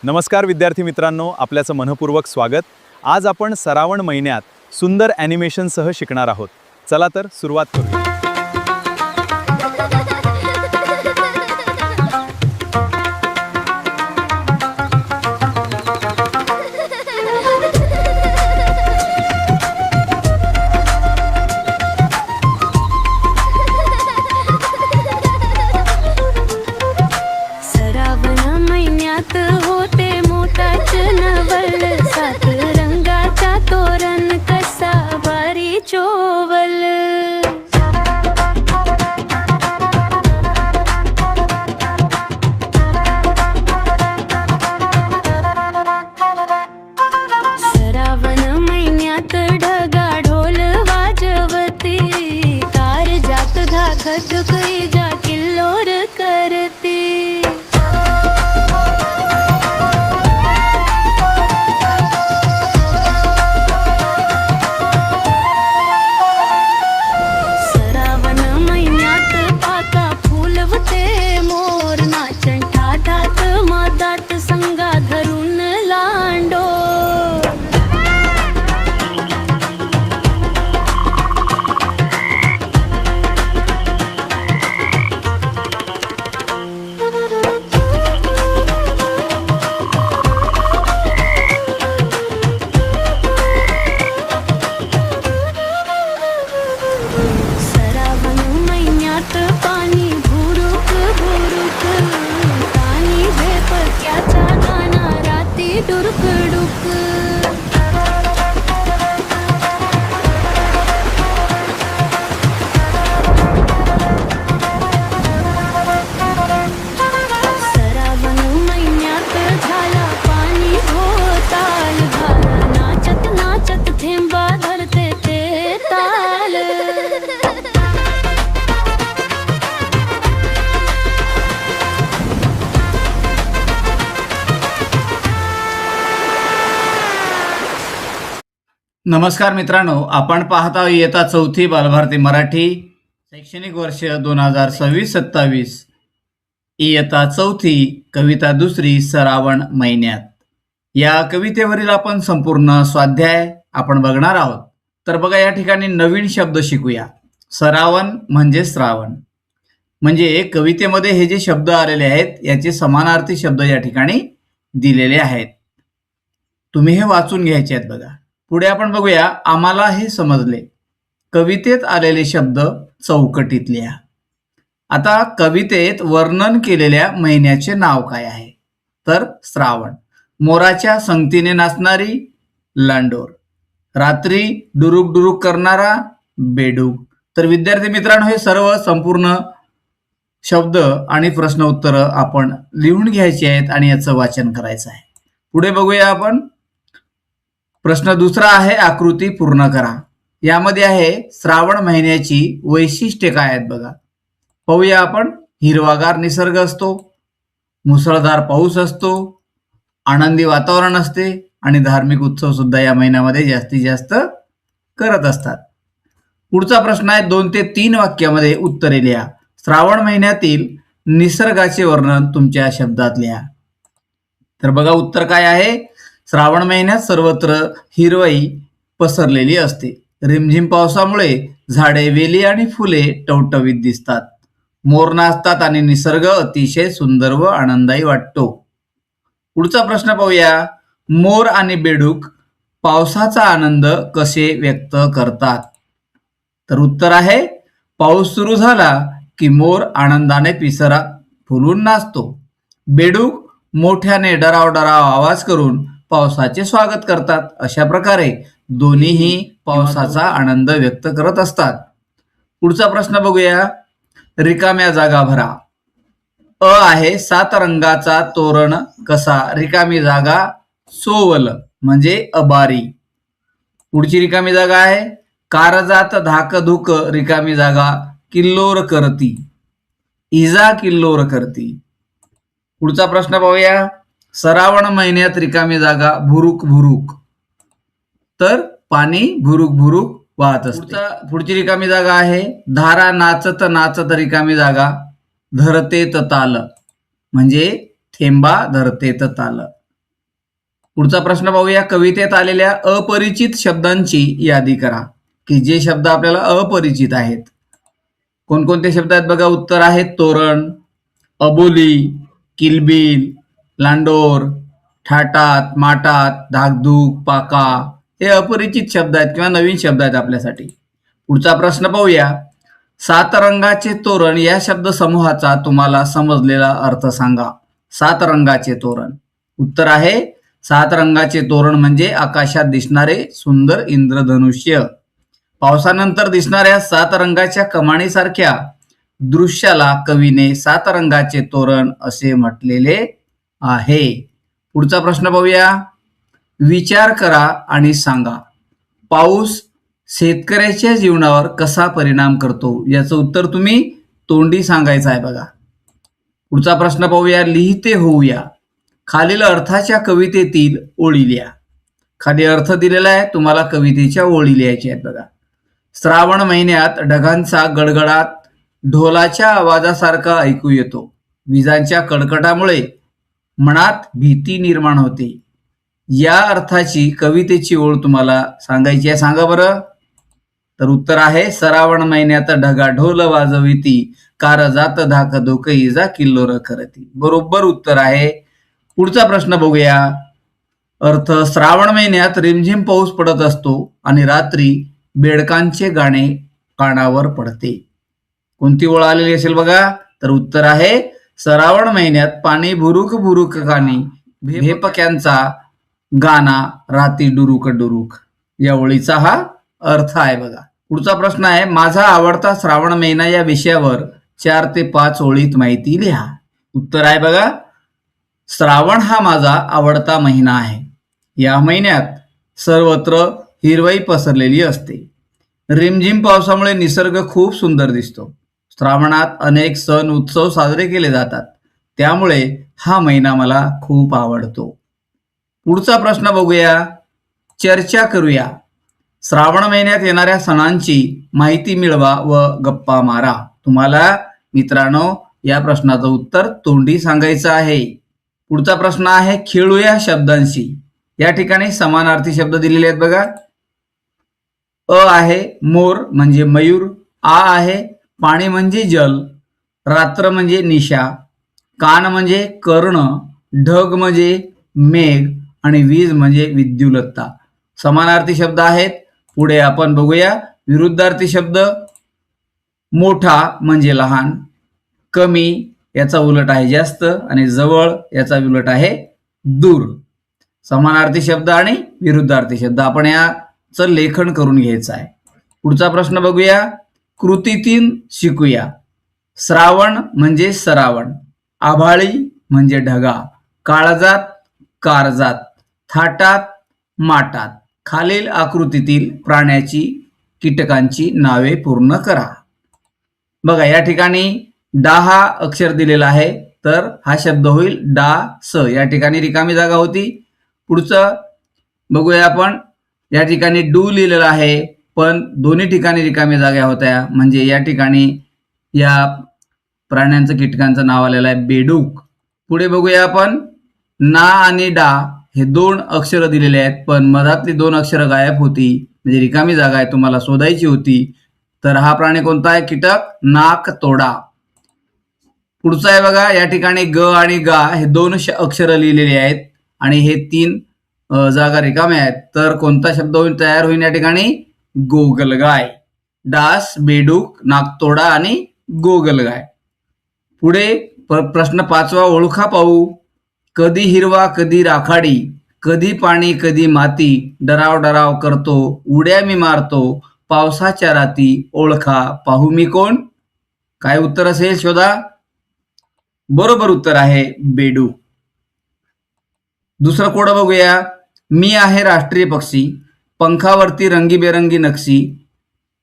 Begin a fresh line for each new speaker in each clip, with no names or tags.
नमस्कार विद्यार्थी मित्रांनो, आपल्याचं मनपूर्वक स्वागत। आज आपण श्रावण महिन्यात सुंदर ॲनिमेशनसह शिकणार आहोत। चला तर सुरुवात करूया।
नमस्कार मित्रांनो, आपण पाहता इयत्ता चौथी बालभारती मराठी शैक्षणिक वर्ष 2026-27 इयत्ता चौथी कविता दुसरी श्रावण महिन्यात या कवितेवरील आपण संपूर्ण स्वाध्याय आपण बघणार आहोत। तर बघा, या ठिकाणी नवीन शब्द शिकूया। श्रावण म्हणजे श्रावण, म्हणजे कवितेमध्ये हे जे शब्द आलेले आहेत याचे समानार्थी शब्द या ठिकाणी दिलेले आहेत। तुम्ही हे वाचून घ्यायचे आहेत। बघा पुढे आपण बघूया, आम्हाला हे समजले। कवितेत आलेले शब्द चौकटीत लिहा। आता कवितेत वर्णन केलेल्या महिन्याचे नाव काय आहे? तर श्रावण। मोराच्या संगतीने नाचणारी लांडोर, रात्री डुरुक डुरुक करणारा बेडूक। तर विद्यार्थी मित्रांनो, हे सर्व संपूर्ण शब्द आणि प्रश्न उत्तर आपण लिहून घ्यायचे आहेत आणि याचं वाचन करायचं आहे। पुढे बघूया आपण। प्रश्न दुसरा आहे, आकृती पूर्ण करा। यामध्ये आहे श्रावण महिन्याची वैशिष्ट्ये काय आहेत बघा। पाहूया आपण। हिरवागार निसर्ग असतो, मुसळधार पाऊस असतो, आनंदी वातावरण असते आणि धार्मिक उत्सव सुद्धा या महिन्यामध्ये जास्तीत जास्त करत असतात। पुढचा प्रश्न आहे, 2 ते 3 वाक्यामध्ये उत्तरे लिहा। श्रावण महिन्यातील निसर्गाचे वर्णन तुमच्या शब्दात लिहा। तर बघा उत्तर काय आहे। श्रावण महिन्यात सर्वत्र हिरवाई पसरलेली असते। रिमझिम पावसामुळे झाडे, वेली आणि फुले टवटवीत दिसतात। मोर नाचतात आणि निसर्ग अतिशय सुंदर व आनंदायी वाटतो। पुढचा प्रश्न पाहूया। मोर आणि बेडूक पावसाचा आनंद कसे व्यक्त करतात? तर उत्तर आहे, पाऊस सुरू झाला की मोर आनंदाने पिसारात फुलून नाचतो। बेडूक मोठ्याने डराव आवाज करून पावसाचे स्वागत करतात। अशा प्रकारे दोन्हीही पावसाचा आनंद व्यक्त करत असतात। पुढचा प्रश्न बघूया। रिकाम्या जागा भरा। अ आहे, 7 रंगाचा तोरण कसा? रिकामी जागा सोवल म्हणजे अबारी। पुढची रिकामी जागा आहे, कारजात धाकधूक रिकामी जागा किल्लोर करती, इजा किल्लोर करती। पुढचा प्रश्न पाहूया। श्रावण महिन्यात रिकामी जागा भुरुक भुरुक, तर पाणी भुरुक भुरुक वाहत असते। पुढची रिकामी जागा आहे धारा नाचत नाचत रिकामी जागा धरतेत ताल, म्हणजे थेंबा धरतेत ताल। पुढचा प्रश्न पाहूया. कवितेत आलेल्या अपरिचित शब्दांची यादी करा, की जे शब्द आपल्याला अपरिचित आहेत. कोणकोणते शब्द आहेत बघा. उत्तर आहे तोरण, अबोली, किलबिल, लांडोर, ठाटात, माटात, धाकधूक, पाका हे अपरिचित शब्द आहेत किंवा नवीन शब्द आहेत आपल्यासाठी. पुढचा प्रश्न पाहूया. सात रंगाचे तोरण या शब्द समूहाचा तुम्हाला समजलेला अर्थ सांगा. सात रंगाचे तोरण. उत्तर आहे सात रंगाचे तोरण म्हणजे आकाशात दिसणारे सुंदर इंद्रधनुष्य. पावसानंतर दिसणाऱ्या सात रंगाच्या कमाणीसारख्या दृश्याला कवीने सात रंगाचे तोरण असे म्हटलेले आहे. पुढचा प्रश्न पाहूया. विचार करा आणि सांगा. पाऊस शेतकऱ्याच्या जीवनावर कसा परिणाम करतो? याचं उत्तर तुम्ही तोंडी सांगायचं आहे बघा. पुढचा प्रश्न पाहूया. लिहिते होऊया. खालील अर्थाच्या कवितेतील ओळी लिहा. खाली अर्थ दिलेला आहे, तुम्हाला कवितेच्या ओळी लिहायच्या आहेत बघा. श्रावण महिन्यात ढगांचा गडगडाट ढोलाच्या आवाजासारखा ऐकू येतो. विजांच्या कडकडामुळे मनात भीती निर्माण होते. या अर्थाची कवितेची ओळ तुम्हाला सांगायची आहे. सांगा बरं. तर उत्तर आहे श्रावण महिन्यात ढगा ढोल वाजविती कार जात धाक धोक इजा किल्लोर करती. बरोबर उत्तर आहे. पुढचा प्रश्न बघूया. अर्थ. श्रावण महिन्यात रिमझिम पाऊस पडत असतो आणि रात्री बेडकांचे गाणे कानावर पडते. कोणती ओळ आलेली असेल बघा. तर उत्तर आहे श्रावण महिन्यात पाणी भुरुक भुरुक कानी भेपक्यांचा गाना राती डुरुक डुरुक. या ओळीचा हा अर्थ आहे बघा. पुढचा प्रश्न आहे. माझा आवडता श्रावण महिना या विषयावर 4 ते 5 ओळीत माहिती लिहा. उत्तर आहे बघा. श्रावण हा माझा आवडता महिना आहे. या महिन्यात सर्वत्र हिरवाई पसरलेली असते. रिमझिम पावसामुळे निसर्ग खूप सुंदर दिसतो. श्रावणात अनेक सण उत्सव साजरे केले जातात. त्यामुळे हा महिना मला खूप आवडतो. पुढचा प्रश्न बघूया. चर्चा करूया. श्रावण महिन्यात येणाऱ्या सणांची माहिती मिळवा व गप्पा मारा. तुम्हाला मित्रांनो या प्रश्नाचं उत्तर तोंडी सांगायचं आहे. पुढचा प्रश्न आहे. खेळूया शब्दांशी. या ठिकाणी समानार्थी शब्द दिलेले आहेत बघा. अ आहे मोर म्हणजे मयूर. आ आहे पाणी म्हणजे जल. रात्र म्हणजे निशा. कान म्हणजे कर्ण. ढग म्हणजे मेघ आणि वीज म्हणजे विद्युलता. समानार्थी शब्द आहेत. पुढे आपण बघूया विरुद्धार्थी शब्द. मोठा म्हणजे लहान. कमी याचा उलट आहे जास्त आणि जवळ याचा उलट आहे दूर. समानार्थी शब्द आणि विरुद्धार्थी शब्द आपण याचं लेखन करून घ्यायचं आहे. पुढचा प्रश्न बघूया. कृतीतून शिकूया. श्रावण म्हणजे सरावण. आभाळी म्हणजे ढगा. काळजात कारजात. थाटात माटात. खालील आकृतीतील प्राण्याची कीटकांची नावे पूर्ण करा. बघा या ठिकाणी डा हा अक्षर दिलेला आहे तर हा शब्द होईल डा स. या ठिकाणी रिकामी जागा होती. पुढचं बघूया आपण. या ठिकाणी डू लिहिलेलं आहे पण दोन्ही ठिकाणी रिकामी जागा होत्या म्हणजे या ठिकाणी या प्राण्यांचं कीटकांचं नाव आलेलं आहे बेडूक. पुढे बघूया आपण. ना आणि डा हे 2 अक्षर दिलेले आहेत पण मधातली 2 अक्षरं गायब होती म्हणजे रिकामी जागा आहे तुम्हाला शोधायची होती. तर हा प्राणी कोणता आहे? कीटक नाक तोडा. पुढचा आहे बघा. या ठिकाणी ग आणि गा हे 2 अक्षरं लिहिलेली आहेत आणि हे 3 जागा रिकाम्या आहेत. तर कोणता शब्द तयार होईल या ठिकाणी? गोगलगाय. डास, बेडूक, नाकतोडा आणि गोगलगाय. पुढे प्रश्न 5वा. ओळखा पाहू. कधी हिरवा कधी राखाडी. कधी पाणी कधी माती. डराव डराव करतो उड्या मी मारतो. पावसाच्या राती ओळखा पाहू मी कोण. काय उत्तर असेल शोधा. बरोबर उत्तर आहे बेडूक. दुसरं कोड बघूया. मी आहे राष्ट्रीय पक्षी. पंखावरती रंगीबेरंगी नक्षी.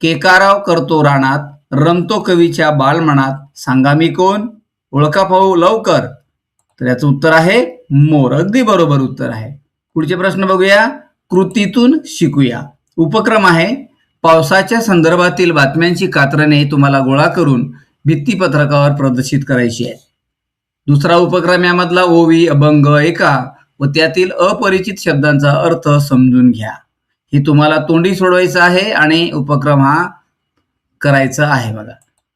केकाराव करतो रानात. रमतो कवीच्या बालमनात. सांगा मी कोण. ओळखा पाहू लवकर. तर याचं उत्तर आहे मोर. अगदी बरोबर उत्तर आहे. पुढचे प्रश्न बघूया. कृतीतून शिकूया. उपक्रम आहे. पावसाच्या संदर्भातील बातम्यांची कात्रणे तुम्हाला गोळा करून भित्तीपत्रकावर प्रदर्शित करायची आहे. दुसरा उपक्रम यामधला ओवी, अभंग, एका व त्यातील अपरिचित शब्दांचा अर्थ समजून घ्या. हे तुम्हाला तोंडी सोडवायचं आहे आणि उपक्रम हा करायचा आहे. बघा,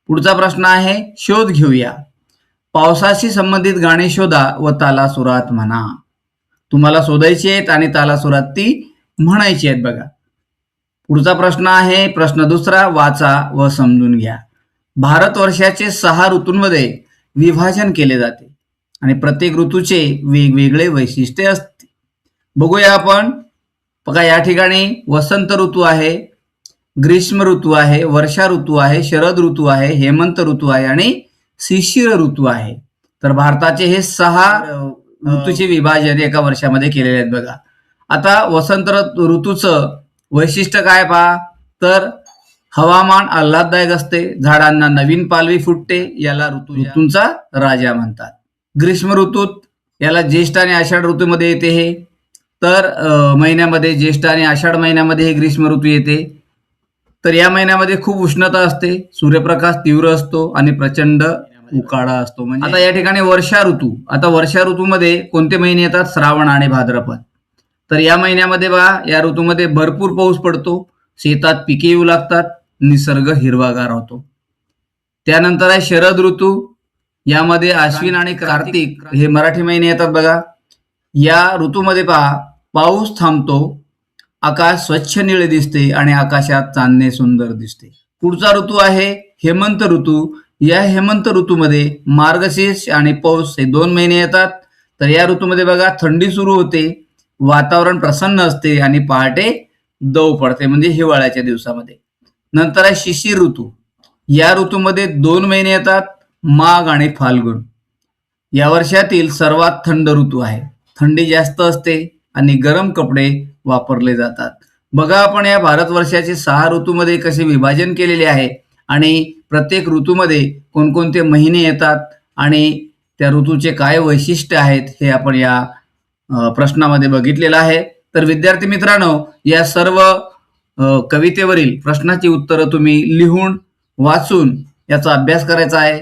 पुढचा प्रश्न आहे, शोध घेऊया. पावसाशी संबंधित गाणी शोधा व तालासुरात म्हणा. तुम्हाला शोधायची आहेत आणि तालासुरात ती म्हणायची आहेत. बघा, पुढचा प्रश्न आहे, प्रश्न दुसरा, वाचा व समजून घ्या. भारतवर्षाचे 6 ऋतूंमध्ये विभाजन केले जाते आणि प्रत्येक ऋतूचे वेगवेगळे वैशिष्ट्य असते. बघूया आपण. बघा, या ठिकाणी वसंत ऋतू आहे, ग्रीष्म ऋतू आहे, वर्षा ऋतू आहे, शरद ऋतू आहे, हेमंत ऋतू आहे आणि शिशिर ऋतू आहे. तर भारताचे हे 6 ऋतूचे विभाजन एका वर्षामध्ये केलेले आहेत. बघा, आता वसंत ऋतूचं वैशिष्ट्य काय पहा, तर हवामान आल्हाददायक असते, झाडांना नवीन पालवी फुटते, याला ऋतूंचा राजा म्हणतात. ग्रीष्म ऋतूत याला ज्येष्ठ आणि आषाढ ऋतूमध्ये येते हे, तर महिन्यामध्ये ज्येष्ठ आणि आषाढ महिन्यामध्ये हे ग्रीष्म ऋतू येते. तर या महिन्यामध्ये खूप उष्णता असते, सूर्यप्रकाश तीव्र असतो आणि प्रचंड उकाडा असतो. म्हणजे आता या ठिकाणी वर्षा ऋतू, आता वर्षा ऋतूमध्ये कोणते महिने येतात, श्रावण आणि भाद्रपद. तर या महिन्यामध्ये बघा, या ऋतूमध्ये भरपूर पाऊस पडतो, शेतात पिके येऊ लागतात, निसर्ग हिरवागार होतो. त्यानंतर आहे शरद ऋतू, यामध्ये आश्विन आणि कार्तिक हे मराठी महिने येतात. बघा, या ऋतूमध्ये पहा, पाऊस थांबतो, आकाश स्वच्छ निळे दिसते आणि आकाशात चांदणे सुंदर दिसते. पुढचा ऋतू आहे हेमंत ऋतू. या हेमंत ऋतूमध्ये मार्गशीर्ष आणि पौष हे 2 महिने येतात. तर या ऋतूमध्ये बघा, थंडी सुरू होते, वातावरण प्रसन्न असते आणि पहाटे दव पडते, म्हणजे हिवाळ्याच्या दिवसामध्ये. नंतर आहे शिशिर ऋतू. या ऋतूमध्ये 2 महिने येतात, माघ आणि फाल्गुन. या वर्षातील सर्वात थंड ऋतू आहे, थंडी जास्त असते आणि गरम कपडे वापरले जातात. बघा, आपण या भारतवर्षाचे 6 ऋतूमध्ये कसे विभाजन केलेले आहे आणि प्रत्येक ऋतूमध्ये कोणकोणते महिने येतात आणि त्या ऋतूचे काय वैशिष्ट्य आहेत हे आपण या प्रश्नामध्ये बघितलेलं आहे. तर विद्यार्थी मित्रांनो, या सर्व कवितेवरील प्रश्नाची उत्तरं तुम्ही लिहून वाचून याचा अभ्यास करायचा आहे.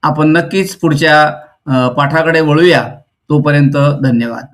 आपण नक्कीच पुढच्या पाठाकडे वळूया. तोपर्यंत धन्यवाद.